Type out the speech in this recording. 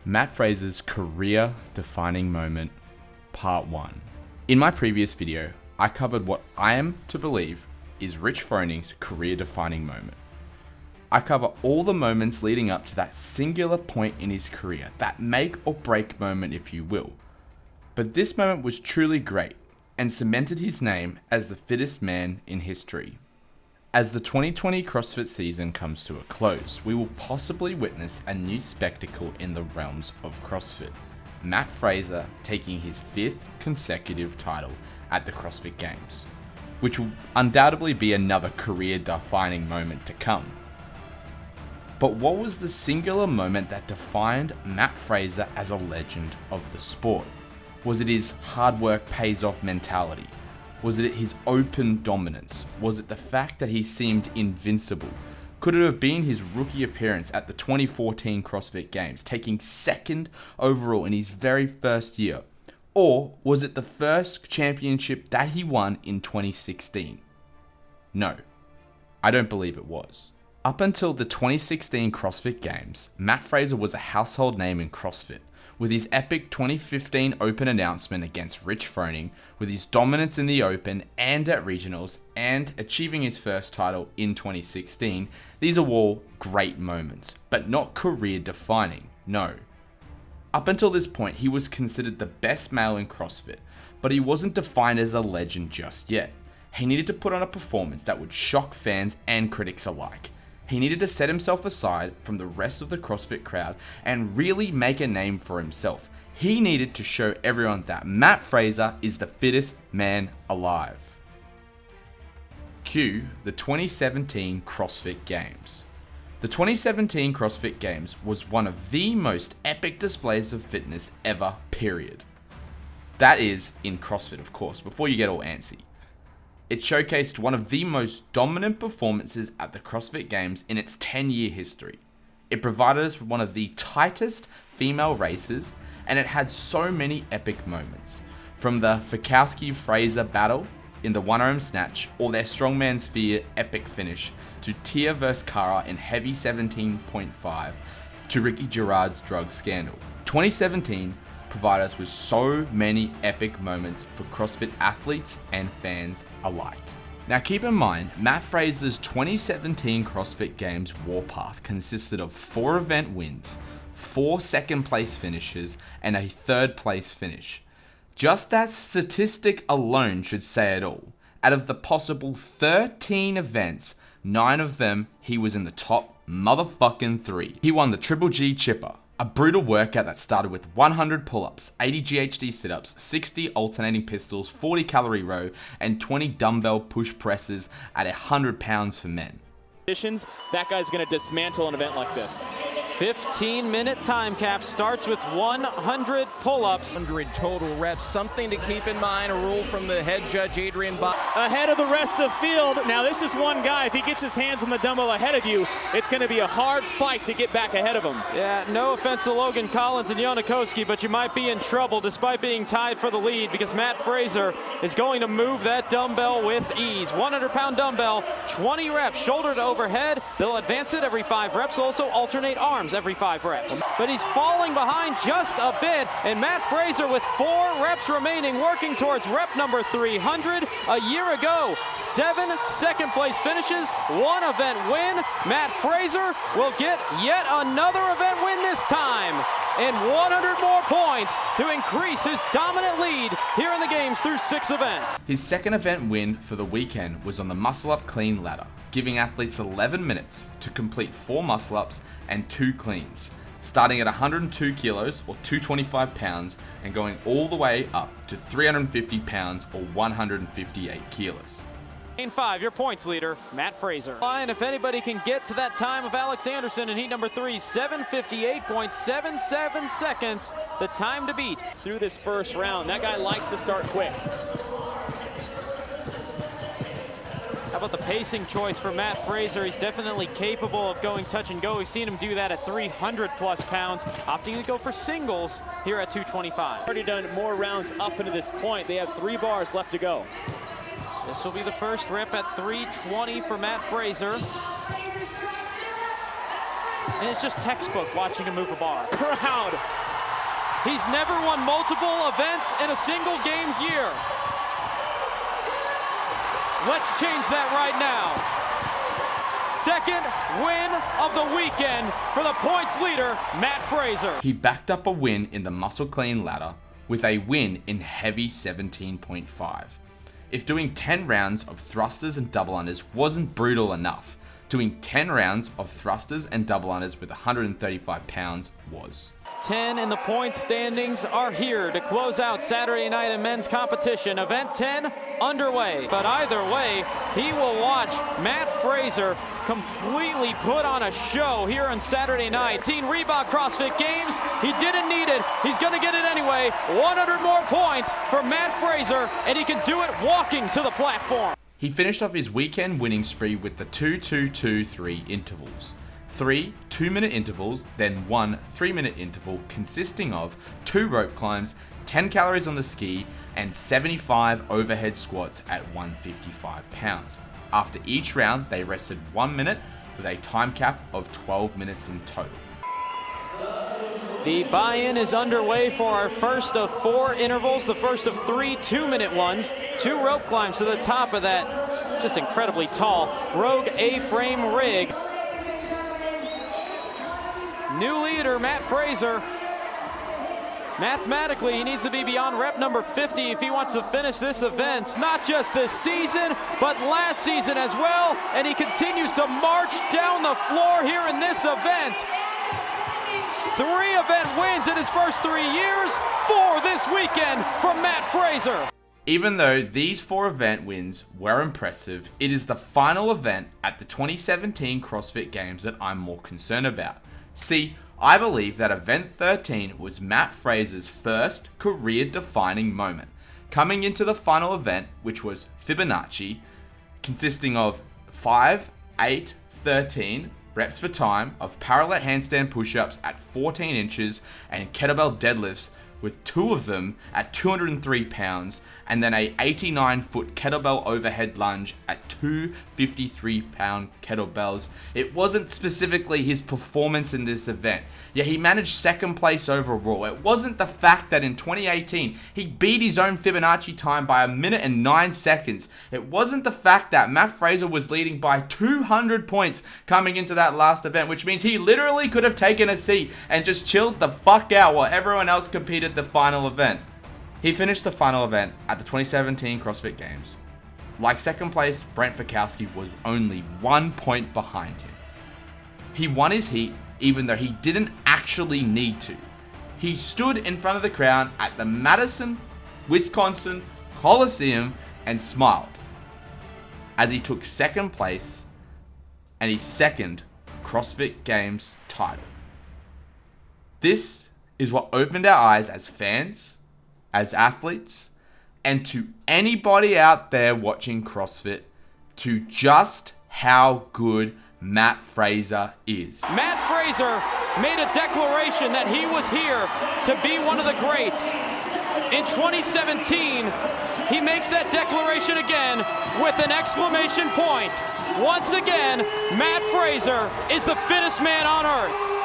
Matt Fraser's career-defining moment, part 1. In my previous video, I covered what I am to believe is Rich Froning's career-defining moment. I cover all the moments leading up to that singular point in his career, that make or break moment if you will. But this moment was truly great and cemented his name as the fittest man in history. As the 2020 CrossFit season comes to a close, we will possibly witness a new spectacle in the realms of CrossFit. Matt Fraser taking his 5th consecutive title at the CrossFit Games, which will undoubtedly be another career-defining moment to come. But what was the singular moment that defined Matt Fraser as a legend of the sport? Was it his hard work pays off mentality? Was it his open dominance? Was it the fact that he seemed invincible? Could it have been his rookie appearance at the 2014 CrossFit Games, taking 2nd overall in his very first year? Or was it the first championship that he won in 2016? No, I don't believe it was. Up until the 2016 CrossFit Games, Matt Fraser was a household name in CrossFit, with his epic 2015 Open announcement against Rich Froning, with his dominance in the Open and at Regionals, and achieving his first title in 2016. These are all great moments, but not career-defining, no. Up until this point, he was considered the best male in CrossFit, but he wasn't defined as a legend just yet. He needed to put on a performance that would shock fans and critics alike. He needed to set himself aside from the rest of the CrossFit crowd and really make a name for himself. He needed to show everyone that Matt Fraser is the fittest man alive. Cue the 2017 CrossFit Games. The 2017 CrossFit Games was one of the most epic displays of fitness ever, period. That is, in CrossFit of course, before you get all antsy. It showcased one of the most dominant performances at the CrossFit Games in its 10-year history. It provided us with one of the tightest female races, and it had so many epic moments. From the Fikowski-Fraser battle in the one-arm snatch, or their strongman sphere epic finish, to Tia vs Cara in heavy 17.5, to Ricky Gerard's drug scandal. 2017 provide us with so many epic moments for CrossFit athletes and fans alike. Now keep in mind, Matt Fraser's 2017 CrossFit Games warpath consisted of 4 event wins, 4 second place finishes, and a 3rd place finish. Just that statistic alone should say it all. Out of the possible 13 events, 9 of them he was in the top motherfucking 3. He won the Triple G Chipper, a brutal workout that started with 100 pull-ups, 80 GHD sit-ups, 60 alternating pistols, 40 calorie row, and 20 dumbbell push presses at 100 pounds for men. That guy's gonna dismantle an event like this. 15-minute time cap starts with 100 pull-ups. 100 total reps, something to keep in mind, a rule from the head judge, Adrian Bob. Ahead of the rest of the field. Now this is one guy, if he gets his hands on the dumbbell ahead of you, it's gonna be a hard fight to get back ahead of him. Yeah, no offense to Logan Collins and Yonakoski, but you might be in trouble despite being tied for the lead, because Matt Fraser is going to move that dumbbell with ease. 100-pound dumbbell, 20 reps, shoulder to overhead. They'll advance it every 5 reps, they'll also alternate arms every 5 reps. But he's falling behind just a bit, and Matt Fraser with 4 reps remaining, working towards rep number 300. A year ago, 7 second place finishes, 1 event win. Matt Fraser will get yet another event win this time, and 100 more points to increase his dominant lead here in the games through 6 events. His 2nd event win for the weekend was on the muscle up clean ladder, giving athletes 11 minutes to complete 4 muscle ups and 2 cleans, starting at 102 kilos or 225 pounds and going all the way up to 350 pounds or 158 kilos. Lane 5, your points leader, Matt Fraser. And if anybody can get to that time of Alex Anderson in heat number 3, 7:58.77 seconds, the time to beat. Through this first round, that guy likes to start quick. How about the pacing choice for Matt Fraser? He's definitely capable of going touch and go. We've seen him do that at 300 plus pounds, opting to go for singles here at 225. Already done more rounds up into this point. They have 3 bars left to go. This will be the first rep at 320 for Matt Fraser. And it's just textbook watching him move a bar. Proud. He's never won multiple events in a single games year. Let's change that right now. Second win of the weekend for the points leader, Matt Fraser. He backed up a win in the muscle clean ladder with a win in heavy 17.5. If doing 10 rounds of thrusters and double unders wasn't brutal enough, doing 10 rounds of thrusters and double unders with 135 pounds was. 10 in the point standings are here to close out Saturday night in men's competition. Event 10 underway. But either way, he will watch Matt Fraser completely put on a show here on Saturday night. Team Reebok CrossFit Games, he didn't need it. He's going to get it anyway. 100 more points for Matt Fraser, and he can do it walking to the platform. He finished off his weekend winning spree with the 2-2-2-3 intervals. 3 2-minute intervals, then 1 3-minute interval consisting of 2 rope climbs, 10 calories on the ski, and 75 overhead squats at 155 pounds. After each round, they rested 1 minute with a time cap of 12 minutes in total. The buy-in is underway for our first of 4 intervals, the first of 3 2-minute ones, 2 rope climbs to the top of that just incredibly tall Rogue A-frame rig. New leader, Matt Fraser. Mathematically, he needs to be beyond rep number 50 if he wants to finish this event. Not just this season, but last season as well. And he continues to march down the floor here in this event. 3 event wins in his first 3 years, 4 this weekend from Matt Fraser. Even though these 4 event wins were impressive, it is the final event at the 2017 CrossFit Games that I'm more concerned about. See, I believe that event 13 was Matt Fraser's first career-defining moment. Coming into the final event, which was Fibonacci, consisting of 5, 8, 13 reps for time of parallel handstand push-ups at 14 inches and kettlebell deadlifts with 2 of them at 203 pounds, and then a 89-foot kettlebell overhead lunge at 2 53-pound kettlebells. It wasn't specifically his performance in this event. Yeah, he managed second place overall. It wasn't the fact that in 2018, he beat his own Fibonacci time by 1 minute and 9 seconds. It wasn't the fact that Matt Fraser was leading by 200 points coming into that last event, which means he literally could have taken a seat and just chilled the fuck out while everyone else competed the final event. He finished the final event at the 2017 CrossFit Games. Like second place, Brent Fikowski was only 1 point behind him. He won his heat even though he didn't actually need to. He stood in front of the crowd at the Madison, Wisconsin Coliseum and smiled as he took second place and his second CrossFit Games title. This is what opened our eyes as fans, as athletes, and to anybody out there watching CrossFit to just how good Matt Fraser is. Matt Fraser made a declaration that he was here to be one of the greats. In 2017, he makes that declaration again with an exclamation point. Once again, Matt Fraser is the fittest man on earth.